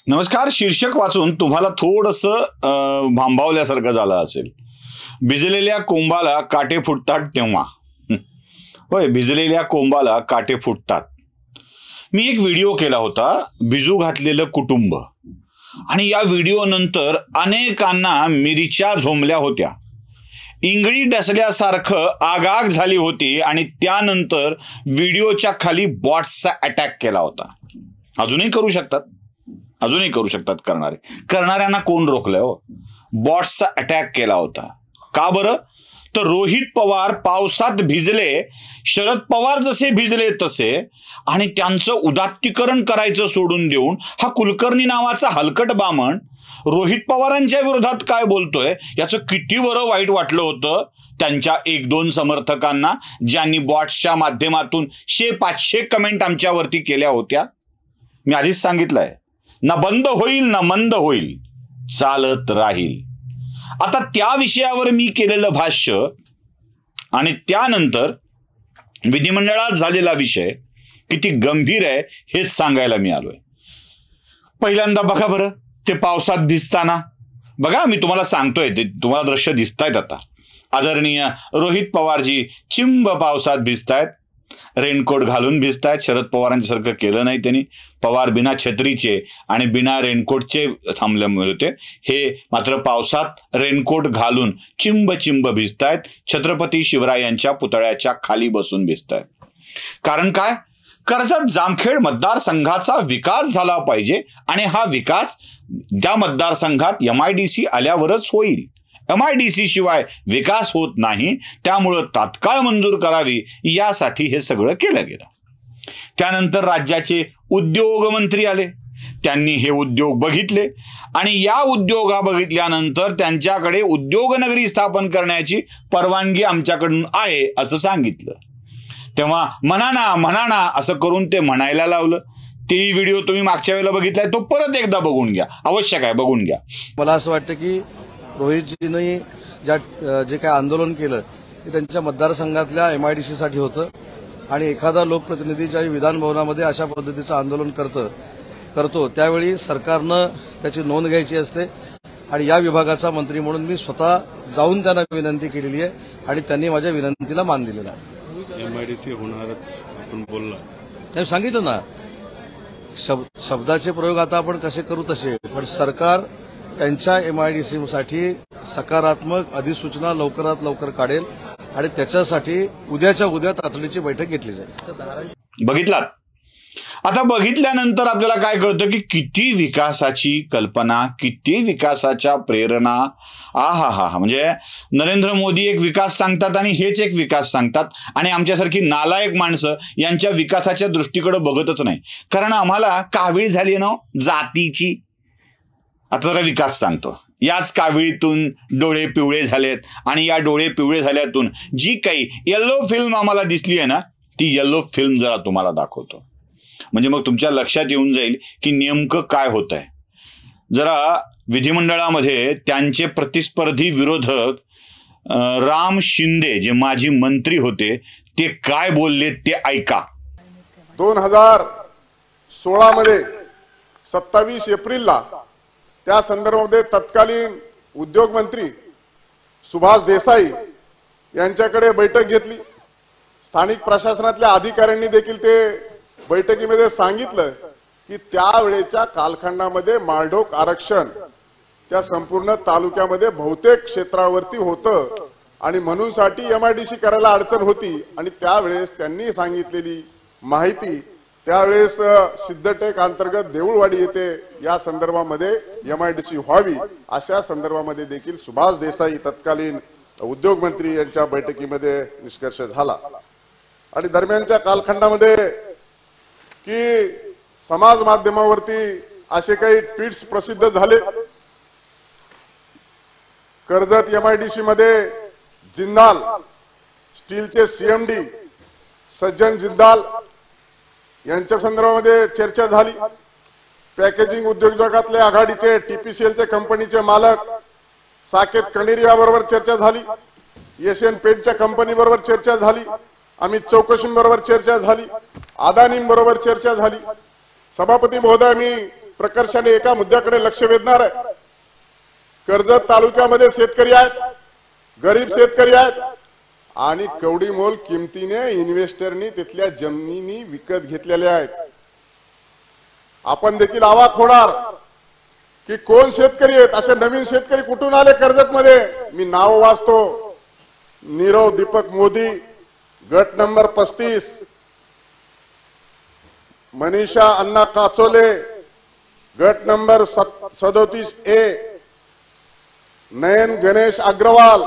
नमस्कार. शीर्षक वाचून तुम्हाला थोडंसं भांबावल्यासारखं झालं असेल. भिजलेल्या कोंबाला काटे फुटतात तेव्हा. होय, भिजलेल्या कोंबाला काटे फुटतात. मी एक व्हिडिओ केला होता, भिजू घातलेलं कुटुंब, आणि या व्हिडिओ नंतर अनेकांना मिरच्या झोंबल्या होत्या. इंगळी डसल्यासारखं आगाग झाली होती आणि त्यानंतर व्हिडिओच्या खाली बॉट्सचा अटॅक केला होता. अजूनही करू शकतात करणाऱ्यांना कोण रोखलंय हो? बॉट्सचा अटॅक केला होता. का बरं? तर रोहित पवार पावसात भिजले, शरद पवार जसे भिजले तसे, आणि त्यांचं उदात्तीकरण करायचं सोडून देऊन हा कुलकर्णी नावाचा हलकट बामण रोहित पवारांच्या विरोधात काय बोलतोय याचं किती बरं वाईट वाटलं होतं त्यांच्या 1-2 समर्थकांना, ज्यांनी बॉट्सच्या माध्यमातून 500 कमेंट आमच्यावरती केल्या होत्या. मी आधीच सांगितलंय, ना बंद होईल ना मंद होईल, चालत राहील. आता त्या विषयावर मी केलेलं भाष्य आणि त्यानंतर विधिमंडळात झालेला विषय किती गंभीर आहे हेच सांगायला मी आलोय. पहिल्यांदा बघा बरं, ते पावसात भिजताना बघा, मी तुम्हाला सांगतोय, ते तुम्हाला दृश्य दिसतायत. आता आदरणीय रोहित पवारजी चिंब पावसात भिजतायत, रेनकोट घालून भिजतायत. शरद पवारांच्या सारखं केलं नाही त्यांनी. पवार बिना छत्रीचे आणि बिना रेनकोटचे थांबल्यामुळे होते, हे मात्र पावसात रेनकोट घालून चिंब भिजतायत. छत्रपती शिवरायांच्या पुतळ्याच्या खाली बसून भिजतायत. कारण काय? कर्जत जामखेड मतदारसंघाचा विकास झाला पाहिजे आणि हा विकास त्या मतदारसंघात MIDC आल्यावरच होईल. MIDC शिवाय विकास होत नाही, त्यामुळं तात्काळ मंजूर करावी यासाठी हे सगळं केलं गेलं. त्यानंतर राज्याचे उद्योग मंत्री आले, त्यांनी हे उद्योग बघितले आणि या उद्योगा बघितल्यानंतर त्यांच्याकडे उद्योगनगरी स्थापन करण्याची परवानगी आमच्याकडून आहे असं सांगितलं. तेव्हा म्हणा असं करून ते म्हणायला लावलं. ते व्हिडिओ तुम्ही मागच्या वेळेला बघितलाय, तो परत एकदा बघून घ्या, आवश्यक आहे, बघून घ्या. मला असं वाटतं की रोहितजींनी जे काय आंदोलन केलं ते त्यांच्या मतदारसंघातल्या MIDC साठी होतं, आणि एखादा लोकप्रतिनिधी ज्यावेळी विधान भवनामध्ये अशा पद्धतीचं आंदोलन करतो त्यावेळी सरकारनं त्याची नोंद घ्यायची असते. आणि या विभागाचा मंत्री म्हणून मी स्वतः जाऊन त्यांना विनंती केलेली आहे आणि त्यांनी माझ्या विनंतीला मान दिलेला आहे. MIDC होणारच आपण बोलला, सांगितलं ना, शब्दाचे प्रयोग आता आपण कसे करू तसे, पण सरकार त्यांच्या MIDC साठी सकारात्मक अधिसूचना लवकरात लवकर काढेल आणि त्याच्यासाठी उद्याच्या उद्या तातडीची बैठक घेतली जाईल. बघितलात? आता बघितल्यानंतर आपल्याला काय कळतं की किती विकासाची कल्पना, किती विकासाच्या प्रेरणा. म्हणजे नरेंद्र मोदी एक विकास सांगतात आणि हेच एक विकास सांगतात, आणि आमच्यासारखी नालायक माणसं यांच्या विकासाच्या दृष्टीकडे बघतच नाही. कारण आम्हाला कावीळ झाली ना जातीची. आता जरा विकास सांगतो. याच काविळीतून डोळे पिवळे झालेत, आणि या डोळे पिवळे झाल्यातून जी काही येल्लो फिल्म आम्हाला दिसली आहे ना, ती येल्लो फिल्म जरा तुम्हाला दाखवतो. म्हणजे मग तुमच्या लक्षात येऊन जाईल की नेमकं काय होत आहे. जरा विधिमंडळामध्ये त्यांचे प्रतिस्पर्धी विरोधक राम शिंदे, जे माजी मंत्री होते, ते काय बोलले ते ऐका. 2016 मध्ये 27 एप्रिलला त्या संदर्भामध्ये तत्कालीन उद्योग मंत्री सुभाष देसाई यांच्याकडे बैठक घेतली. स्थानिक प्रशासनातल्या अधिकाऱ्यांनी देखील ते बैठकीमध्ये सांगितलं की त्यावेळेच्या कालखंडामध्ये माळढोक आरक्षण त्या संपूर्ण तालुक्यामध्ये बहुतेक क्षेत्रावरती होतं आणि म्हणून साठी MIDC करायला अडचण होती. आणि त्यावेळेस त्यांनी सांगितलेली माहिती, त्यावेळेस सिद्धटेक अंतर्गत देऊळवाडी येथे या संदर्भामध्ये MIDC व्हावी अशा संदर्भामध्ये देखील सुभाष देसाई तत्कालीन उद्योग मंत्री यांच्या बैठकीमध्ये निष्कर्ष झाला. आणि दरम्यानच्या कालखंडामध्ये की समाज माध्यमावरती असे काही ट्वीट्स प्रसिद्ध झाले. कर्जत MIDC मध्ये जिंदाल स्टीलचे CMD सज्जन जिंदाल यांच्या संदर्भामध्ये चर्चा झाली. पॅकेजिंग उद्योजकातले आघाडीचे TPCLचे कंपनीचे मालक साकेत कणेरी याबरोबर चर्चा झाली. एशियन पेंटच्या कंपनी बरोबर चर्चा झाली. अमित चौकशींबरोबर चर्चा झाली. अदानींबरोबर चर्चा झाली. सभापती महोदय, मी प्रकर्षाने एका मुद्द्याकडे लक्ष वेधणार आहे. कर्जत तालुक्यामध्ये शेतकरी आहेत, गरीब शेतकरी आहेत आणि कवडी मोल किमतीने इन्व्हेस्टरनी तिथल्या जमिनी विकत घेतलेल्या आहेत. आपण देखील आवाक होणार की कोण शेतकरी आहेत, असे नवीन शेतकरी कुठून आले कर्जत मध्ये. मी नाव वाचतो. नीरव दीपक मोदी, गट नंबर 35, मनीषा अण्णा काचोले, गट नंबर 37A, नयन गणेश अग्रवाल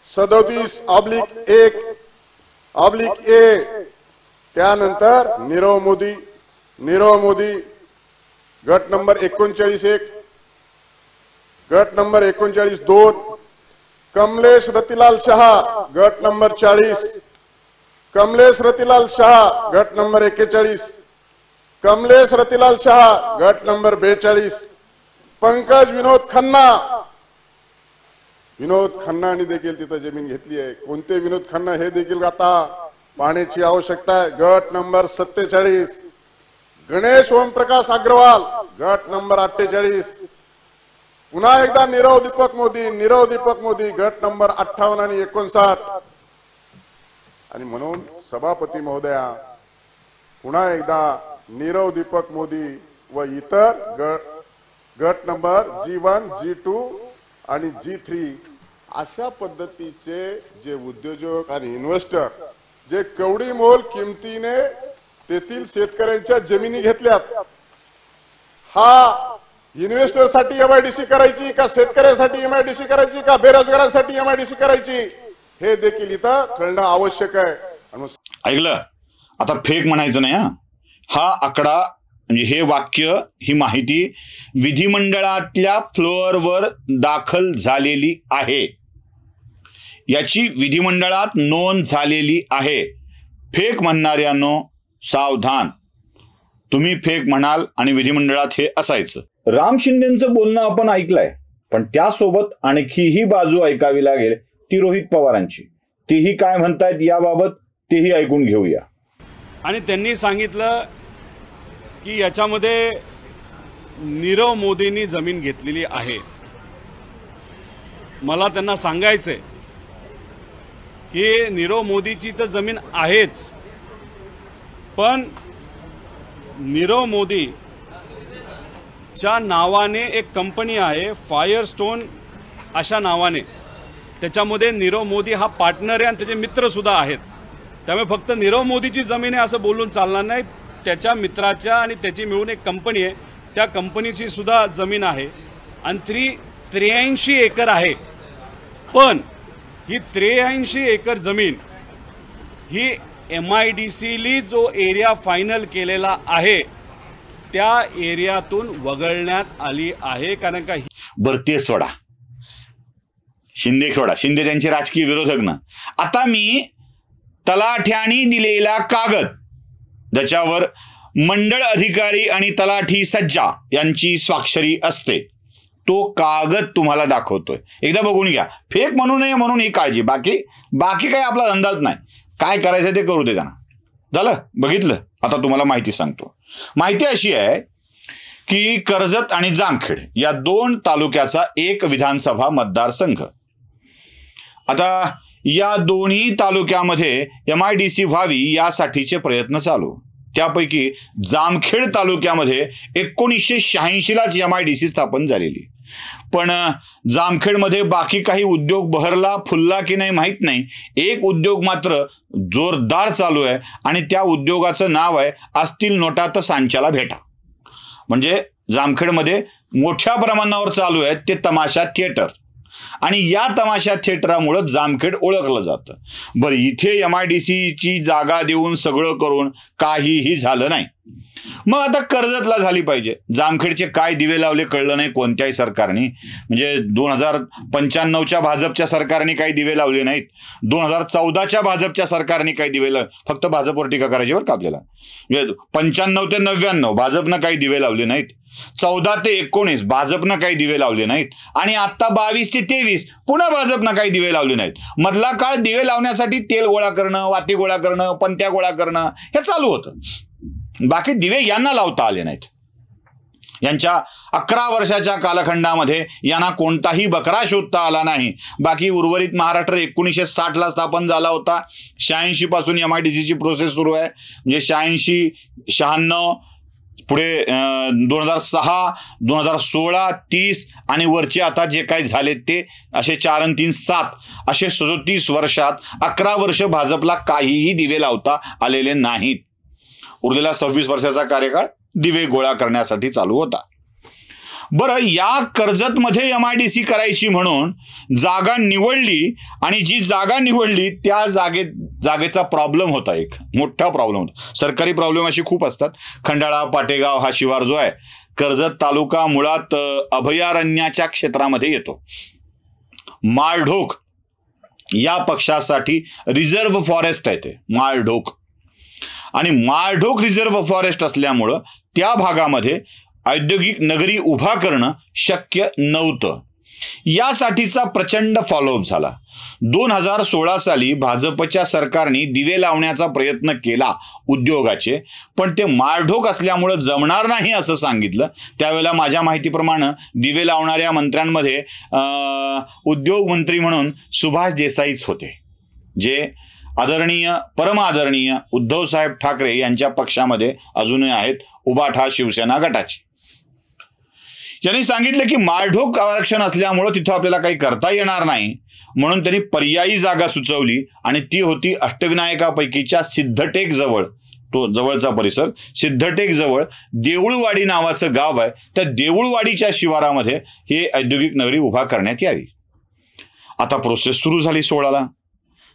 37/1/A, त्यानंतर नीरव मोदी गट नंबर 39 गट नंबर 39-2, कमलेश रतिलाल शहा गट नंबर 40, कमलेश रतिलाल शहा गट नंबर 41, कमलेश रतिलाल शहा गट नंबर 42, पंकज विनोद खन्नानी देखील तिथं जमीन घेतली आहे. कोणते विनोद खन्ना हे देखील आता पाहण्याची आवश्यकता आहे. गट नंबर 47, गणेश ओमप्रकाश अग्रवाल गट नंबर 48, पुन्हा एकदा नीरव दीपक मोदी गट नंबर 58 आणि 59. आणि म्हणून सभापती महोदया, पुन्हा एकदा नीरव दीपक मोदी व इतर गट नंबर G1, G2 आणि G3 अशा पद्धतीचे जे उद्योजक आणि इन्व्हेस्टर जे कवडी मोल किमतीने तेथील शेतकऱ्यांच्या जमिनी घेतल्यात, हा इन्व्हेस्टरसाठी MIDC करायची का शेतकऱ्यासाठी MIDC करायची का बेरोजगारांसाठी MIDC करायची, हे देखील इथं कळणं आवश्यक आहे. ऐकलं? आता फेक म्हणायचं नाही. हा आकडा म्हणजे हे वाक्य, ही माहिती विधिमंडळातल्या फ्लोअरवर दाखल झालेली आहे, याची विधिमंडळात नोंद झालेली आहे. फेक म्हणणाऱ्यांनो सावधान. तुम्ही फेक म्हणाल आणि विधिमंडळात हे असायचं. राम शिंदेचं बोलणं आपण ऐकलंय, पण त्यासोबत आणखीही बाजू ऐकावी लागेल, ती रोहित पवारांची. तेही काय म्हणतायत याबाबत तेही ऐकून घेऊया. आणि त्यांनी सांगितलं की याच्यामध्ये नीरव मोदींनी जमीन घेतलेली आहे. मला त्यांना सांगायचंय की नीरव मोदीची तर जमीन आहेच, पण नीरव मोदीच्या नावाने एक कंपनी आहे फायरस्टोन अशा नावाने, त्याच्यामध्ये नीरव मोदी हा पार्टनर आहे आणि त्याचे मित्र सुद्धा आहेत. त्यामुळे फक्त नीरव मोदीची जमीन आहे असं बोलून चालणार नाही. त्याच्या मित्राच्या आणि त्याची मिळून एक कंपनी आहे, त्या कंपनीची सुद्धा जमीन आहे आणि 83 एकर आहे. पण ही 83 एकर जमीन ही MIDCली जो एरिया फायनल केलेला आहे त्या एरियातून वगळण्यात आली आहे. कारण का बरं सोडा, शिंदे त्यांचे राजकीय विरोधक ना. आता मी तलाठ्याने दिलेला कागद ज्याच्यावर मंडळ अधिकारी आणि तलाठी सज्जा यांची स्वाक्षरी असते, तो कागद तुम्हाला दाखवतोय. एकदा बघून घ्या. फेक म्हणू नये म्हणून ही काळजी. बाकी काही आपला अंदाज नाही. काय करायचं ते करू दे त्यांना. झालं? बघितलं? आता तुम्हाला माहिती सांगतो. माहिती अशी आहे की कर्जत आणि जामखेड या 2 तालुक्याचा एक विधानसभा मतदारसंघ. आता या दोन्ही तालुक्यामध्ये MIDC व्हावी यासाठीचे प्रयत्न चालू. त्यापैकी जामखेड तालुक्यामध्ये 1986लाच MIDC स्थापन झालेली. पण जामखेडमध्ये बाकी काही उद्योग बहरला फुलला की नाही माहीत नाही. एक उद्योग मात्र जोरदार चालू आहे आणि त्या उद्योगाचं नाव आहे असतील नोटा तर सांच्याला भेटा. म्हणजे जामखेडमध्ये मोठ्या प्रमाणावर चालू आहे ते तमाशा थिएटर. आणि या तमाशा थिएटरामुळे जामखेड ओळखलं जातं. बरं, इथे MIDCची जागा देऊन सगळं करून काहीही झालं नाही. मग आता कर्जतला झाली पाहिजे. जामखेडचे काय दिवे लावले कळलं नाही कोणत्याही सरकारने. म्हणजे 2095च्या भाजपच्या सरकारने काही दिवे लावले नाहीत, 2014च्या भाजपच्या सरकारने काही दिवे लावले. फक्त भाजपवर टीका करायची बरं का आपल्याला. म्हणजे 95 ते 99 भाजपनं काही दिवे लावले नाहीत, 14 ते 19 भाजपनं काही दिवे लावले नाहीत, आणि आता 22 ते 23 पुन्हा भाजपनं काही दिवे लावले नाहीत. मधला काळ दिवे लावण्यासाठी तेल गोळा करणं, वाती गोळा करणं, पंत्या गोळा करणं हे चालू होतं. बाकी दिवे यांना लावता आले नाहीत. यांच्या 11 वर्षाच्या कालखंडामध्ये यांना कोणताही बकरा शोधता आला नाही. बाकी उर्वरित महाराष्ट्र 1960ला स्थापन झाला होता. 86 पासून MIDCची प्रोसेस सुरू आहे. म्हणजे 86, 96, पुढे 2006, 2016, 30 आणि वरचे आता जे काही झाले ते असे 4 आणि 3, 7 असे 37 वर्षात 11 वर्ष भाजपला काहीही दिवे लावता आलेले नाहीत. उरलेला 26 वर्षाचा कार्यकाळ दिवे गोळा करण्यासाठी चालू होता. बरं, या कर्जतमध्ये MIDC करायची म्हणून जागा निवडली आणि जी जागा निवडली त्या जागेचा प्रॉब्लेम होता. एक मोठा प्रॉब्लेम होता. सरकारी प्रॉब्लेम अशी खूप असतात. खंडाळा पाटेगाव हा शिवार जो आहे कर्जत तालुका मुळात अभयारण्याच्या क्षेत्रामध्ये येतो. माळढोक या पक्षासाठी रिझर्व्ह फॉरेस्ट आहे ते माळढोक. आणि माळढोक रिझर्व्ह फॉरेस्ट असल्यामुळं त्या भागामध्ये औद्योगिक नगरी उभा करणं शक्य नव्हतं. यासाठीचा प्रचंड फॉलोअप झाला. 2016 साली भाजपच्या सरकारने दिवे लावण्याचा प्रयत्न केला उद्योगाचे, पण ते माळढोक असल्यामुळं जमणार नाही असं सांगितलं. त्यावेळेला माझ्या माहितीप्रमाणे दिवे लावणाऱ्या मंत्र्यांमध्ये उद्योग मंत्री म्हणून सुभाष देसाईच होते, जे आदरणीय परम आदरणीय उद्धवसाहेब ठाकरे यांच्या पक्षामध्ये अजूनही आहेत, उबाठा शिवसेना गटाचे. यांनी सांगितलं की माळढोक आरक्षण असल्यामुळं तिथं आपल्याला काही करता येणार नाही, म्हणून त्यांनी पर्यायी जागा सुचवली आणि ती होती अष्टविनायकापैकीच्या सिद्धटेक जवळ, तो जवळचा परिसर सिद्धटेक जवळ देऊळवाडी नावाचं गाव आहे. त्या देऊळवाडीच्या शिवारामध्ये हे औद्योगिक नगरी उभा करण्यात यावी. आता प्रोसेस सुरू झाली 16ला.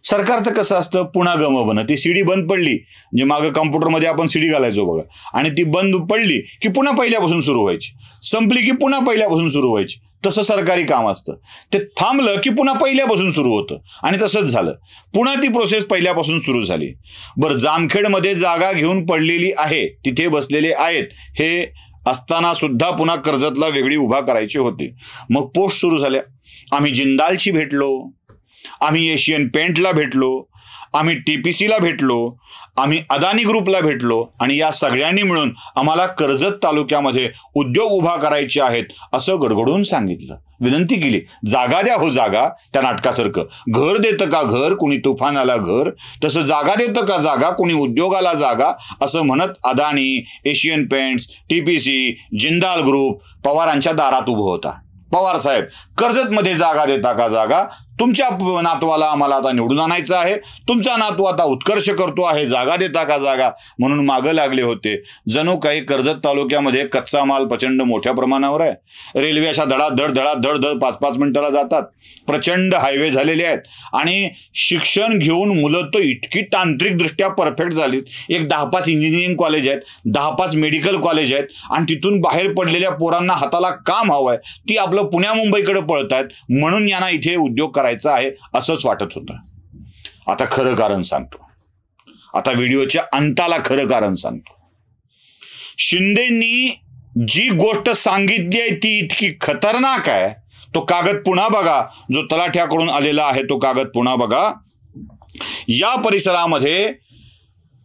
सरकारचं कसं असतं, पुन्हा गमबन ती सीडी बंद पडली, म्हणजे मागं कॉम्प्युटरमध्ये आपण सीडी घालायचो बघा, आणि ती बंद पडली की पुन्हा पहिल्यापासून सुरू व्हायची, संपली की पुन्हा पहिल्यापासून सुरू व्हायची. तसं सरकारी काम असतं. ते थांबलं की पुन्हा पहिल्यापासून सुरू होतं आणि तसंच झालं. पुन्हा ती प्रोसेस पहिल्यापासून सुरू झाली. बरं, जामखेडमध्ये जागा घेऊन पडलेली आहे, तिथे बसलेले आहेत, हे असताना सुद्धा पुन्हा कर्जतला वेगळी उभा करायची होती. मग पोस्ट सुरू झाल्या. आम्ही जिंदालशी भेटलो, आम्ही एशियन पेंटला भेटलो, आम्ही TPCला भेटलो, आम्ही अदानी ग्रुपला भेटलो आणि या सगळ्यांनी मिळून आम्हाला कर्जत तालुक्यामध्ये उद्योग उभा करायचे आहेत असं गडगडून सांगितलं. विनंती केली, जागा द्या हो जागा. त्या नाटकासारखं घर देतं का घर, कुणी तुफानाला घर, तसं जागा देतं का जागा, कुणी उद्योगाला जागा, असं म्हणत Adani, Asian paints, TPC, Jindal group पवारांच्या दारात उभं होता. पवार साहेब, कर्जतमध्ये जागा देता का जागा, तुमच्या नातवाला आम्हाला आता निवडून आणायचं आहे, तुमचा नातू आता उत्कर्ष करतो आहे, जागा देता का जागा, म्हणून मागं लागले होते. जणू काही कर्जत तालुक्यामध्ये कच्चा माल प्रचंड मोठ्या प्रमाणावर आहे. रेल्वे अशा धडाधड 5-5 मिनिटाला जातात. प्रचंड हायवे झालेले आहेत आणि शिक्षण घेऊन मुलं तर इतकी तांत्रिकदृष्ट्या परफेक्ट झालीत. एक 10-5 इंजिनिअरिंग कॉलेज आहेत, 10-5 मेडिकल कॉलेज आहेत आणि तिथून बाहेर पडलेल्या पोरांना हाताला काम हवं आहे, ती आपलं पुण्या मुंबईकडे पळत आहेत, म्हणून यांना इथे उद्योग करायचा आहे असंच वाटत होतं. आता खरं कारण सांगतो. आता व्हिडिओच्या अंताला खरं कारण सांगतो. शिंदेंनी जी गोष्ट सांगितली आहे ती इतकी खतरनाक आहे. तो कागद पुन्हा बघा, जो तलाठ्याकडून आलेला आहे तो कागद पुन्हा बघा. या परिसरामध्ये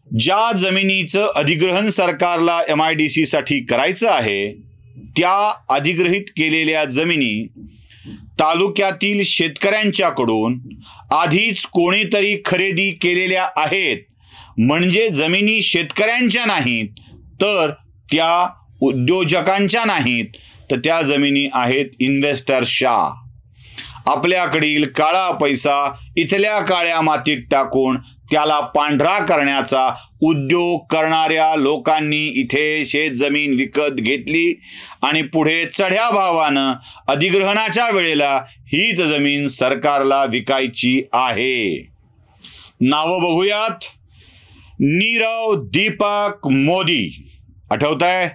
ज्या जमिनीचं अधिग्रहण सरकारला MIDC साठी करायचं आहे, त्या अधिग्रहित केलेल्या जमिनी तालुक्यातील शेतकऱ्यांच्याकडून आधीच कोणीतरी खरेदी केलेल्या आहेत. म्हणजे जमिनी शेतकऱ्यांच्या नाहीत, तर त्या उद्योजकांच्या नाहीत, तर त्या जमिनी आहेत इन्व्हेस्टर्सच्या. आपल्याकडील काळा पैसा इथल्या काळ्या मातीत टाकून त्याला पांढरा करण्याचा उद्योग करणाऱ्या लोकांनी इथे शेतजमीन विकत घेतली आणि पुढे चढ्या भावानं अधिग्रहणाच्या वेळेला हीच जमीन सरकारला विकायची आहे. नावं बघूयात. नीरव दीपक मोदी, आठवतंय?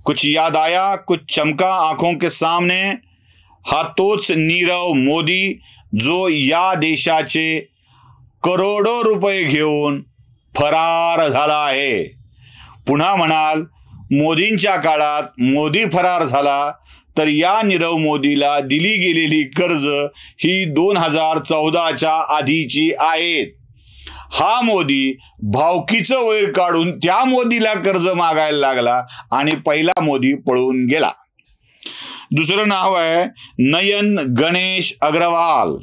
कुछ याद आया, कुछ चमका आंखों के सामने? हा तोच नीरव मोदी जो या देशाचे करोडो रुपये घेऊन फरार झाला आहे. पुन्हा म्हणाल, मोदींच्या काळात मोदी फरार झाला, तर या नीरव मोदीला दिली गेलेली कर्ज ही 2014च्या आधीची आहेत. हा मोदी भावकीचं वैर काढून त्या मोदीला कर्ज मागायला लागला आणि पहिला मोदी पळून गेला. दुसरं नाव आहे नयन गणेश अग्रवाल.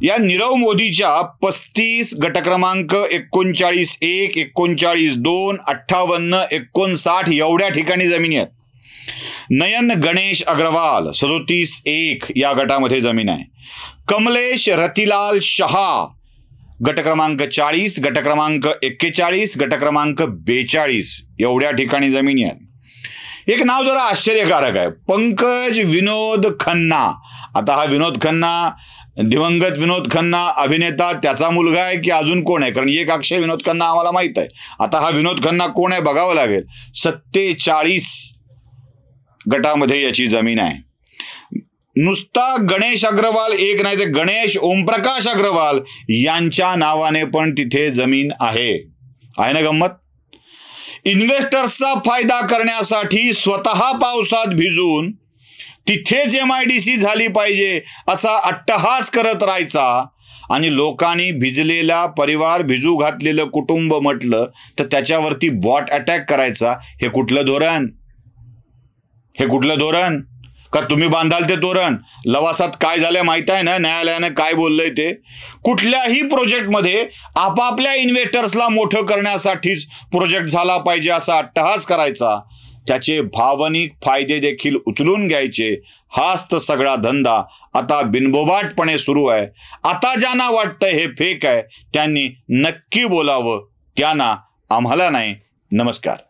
या नीरव मोदीच्या 35 गट क्रमांक 39-1, 39-2, 58, 59 एवढ्या ठिकाणी जमिनी आहेत. नयन गणेश अग्रवाल 37-1 या गटामध्ये जमीन आहे. कमलेश रतिलाल शहा गट क्रमांक 40, गट क्रमांक 41, गट क्रमांक 42 एवढ्या ठिकाणी जमिनी आहेत. एक नाव जरा आश्चर्यकारक आहे, पंकज विनोद खन्ना. आता हा विनोद खन्ना, दिवंगत विनोद खन्ना अभिनेता, त्याचा मुलगा आहे की अजून कोण आहे? कारण एक अक्षय विनोद खन्ना आम्हाला माहित आहे. आता हा विनोद खन्ना कोण आहे बघावं लागेल. 47 गटामध्ये याची जमीन आहे. नुसता गणेश अग्रवाल एक नाही, ते गणेश ओमप्रकाश अग्रवाल यांच्या नावाने पण तिथे जमीन आहे. आहे ना गंमत? इन्व्हेस्टर्सचा फायदा करण्यासाठी स्वतः पावसात भिजून तिथेच MIDC झाली पाहिजे असा अट्टहास करत राहायचा आणि लोकांनी भिजलेला परिवार, भिजू घातलेलं कुटुंब म्हटलं तर त्याच्यावरती बॉट अटॅक करायचा. हे कुठलं धोरण? हे कुठलं धोरण? का तुम्ही बांधाल ते तोरण? लवासात काय झालं माहित आहे ना, न्यायालयानं काय बोललंय ते? कुठल्याही प्रोजेक्टमध्ये आपापल्या इन्व्हेस्टर्सला मोठं करण्यासाठीच प्रोजेक्ट झाला पाहिजे असा अट्टहास करायचा. त्याचे भावनिक फायदे देखील उचलून घ्यायचे. हाच तर सगळा धंदा आता बिनबोबाटपणे सुरू आहे. आता ज्यांना वाटतंय हे फेक आहे त्यांनी नक्की बोलावं, त्यांना आम्हाला नाही. नमस्कार.